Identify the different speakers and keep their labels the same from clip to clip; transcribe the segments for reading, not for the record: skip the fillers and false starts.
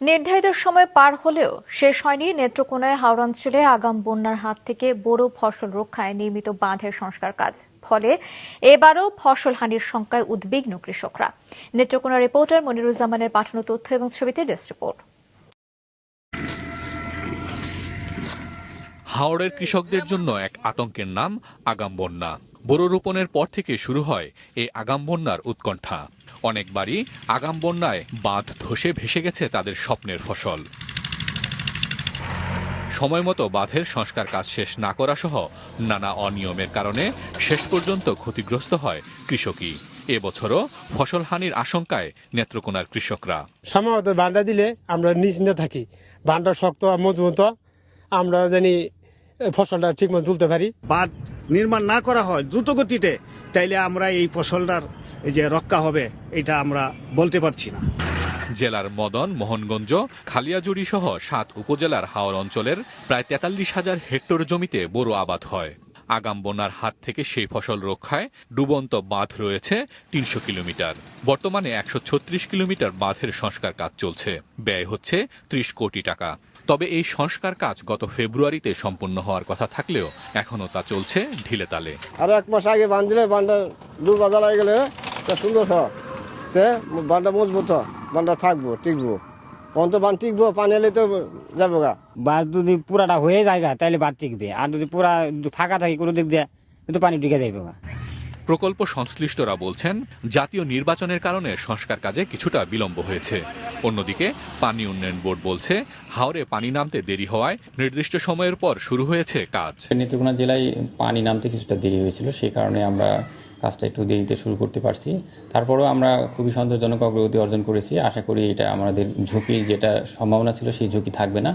Speaker 1: নির্ধারিত সময় পার হলেও শেষ হয়নি নেত্রকোনায় হাওড়াঞ্চলে আগাম বন্যার হাত থেকে বড় ফসল রক্ষায় নির্মিত বাঁধের সংস্কার কাজ। ফলে এবারও ফসল হানির শঙ্কায় উদ্বিগ্ন কৃষকরা। নেত্রকোনা রিপোর্টার মনিরুজ্জামানের পাঠানো তথ্য এবং ছবিতে ডেস্ক রিপোর্ট।
Speaker 2: হাওড়ের কৃষকদের জন্য এক আতঙ্কের নাম আগাম বন্যা। বোরো রোপণের পর থেকে শুরু হয় এই আগাম বন্যার উৎকণ্ঠা। অনেকবারই আগাম বন্যায় বাঁধ ধসে ভেসে গেছে তাদের স্বপ্নের ফসল। সময়মতো বাঁধের সংস্কার কাজ শেষ না করা সহ নানা অনিয়মের কারণে শেষ পর্যন্ত ক্ষতিগ্রস্ত হয় কৃষকই। এবছরও ফসল হানির আশঙ্কায় নেত্রকোনার কৃষকরা।
Speaker 3: সম্ভবত বাঁধটা দিলে আমরা নিশ্চিন্তে থাকি, বাঁধটা শক্ত মজবুত, আমরা জানি ফসলটা ঠিক মতো তুলতে পারি।
Speaker 4: বাঁধ নির্মাণ না করা হয় দ্রুত গতিতে, তাইলে আমরা এই ফসলটার যে রক্ষা হবে এটা আমরা বলতে পারছি না।
Speaker 2: জেলার মদন, মোহনগঞ্জ, খালিয়াজুড়ি সহ 7 উপজেলার হাওর অঞ্চলের প্রায় 43,000 হেক্টর জমিতে বোরো আবাদ হয়। আগাম বন্যার হাত থেকে সেই ফসল রক্ষায় ডুবন্ত বাঁধ রয়েছে 300 কিলোমিটার। বর্তমানে 136 কিলোমিটার বাঁধের সংস্কার কাজ চলছে। ব্যয় হচ্ছে 30 কোটি টাকা। তবে এই সংস্কার কাজ গত ফেব্রুয়ারিতে সম্পন্ন হওয়ার কথা থাকলেও এখনো তা চলছে ঢিলে তালে।
Speaker 5: আর 1 মাস আগে বাঁধ দিলে বাঁধটা দুর্বাজা লাগে গেলে সুন্দর হয়, বাঁধটা মজবুত হয়, বাঁধটা থাকবো, টিকবো। কখন তো বাঁধ টিকবো, পানি এলে তো যাবো গা।
Speaker 6: বাঁধ যদি পুরাটা হয়ে যায় তাহলে বাঁধ টিকবে, আর যদি পুরা ফাঁকা থাকে কোনো দিক দিয়ে কিন্তু পানি ঢুকে যাইবে।
Speaker 2: প্রকল্প সংশ্লিষ্টরা বলছেন, জাতীয় নির্বাচনের কারণে সংস্কার কাজে কিছুটা বিলম্ব হয়েছে। অন্যদিকে পানি উন্নয়ন বোর্ড বলছে, হাওরে পানি নামতে দেরি হওয়ায় নির্দিষ্ট সময়ের পর শুরু হয়েছে কাজ।
Speaker 7: নেত্রকোনা জেলায় পানি নামতে কিছুটা দেরি হয়েছিল, সেই কারণে আমরা কাজটা একটু দেরিতে শুরু করতে পারছি। তারপরেও আমরা খুবই সন্তোষজনক অগ্রগতি অর্জন করেছি। আশা করি এটা আমাদের ঝুঁকি যেটা সম্ভাবনা ছিল সেই ঝুঁকি থাকবে না।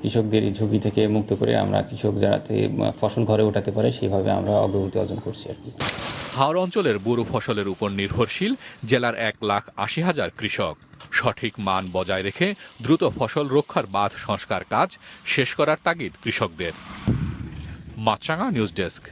Speaker 7: কৃষকদের এই ঝুঁকি থেকে মুক্ত করে আমরা কৃষক যাতে ফসল ঘরে ওঠাতে পারে সেইভাবে আমরা অগ্রগতি অর্জন করছি আর কি।
Speaker 2: হাওর অঞ্চলের বোরো ফসলের উপর নির্ভরশীল জেলার 1,80,000 কৃষক। সঠিক মান বজায় রেখে দ্রুত ফসল রক্ষার বাঁধ সংস্কার কাজ শেষ করার তাগিদ কৃষকদের। মাছরাঙা নিউজ ডেস্ক।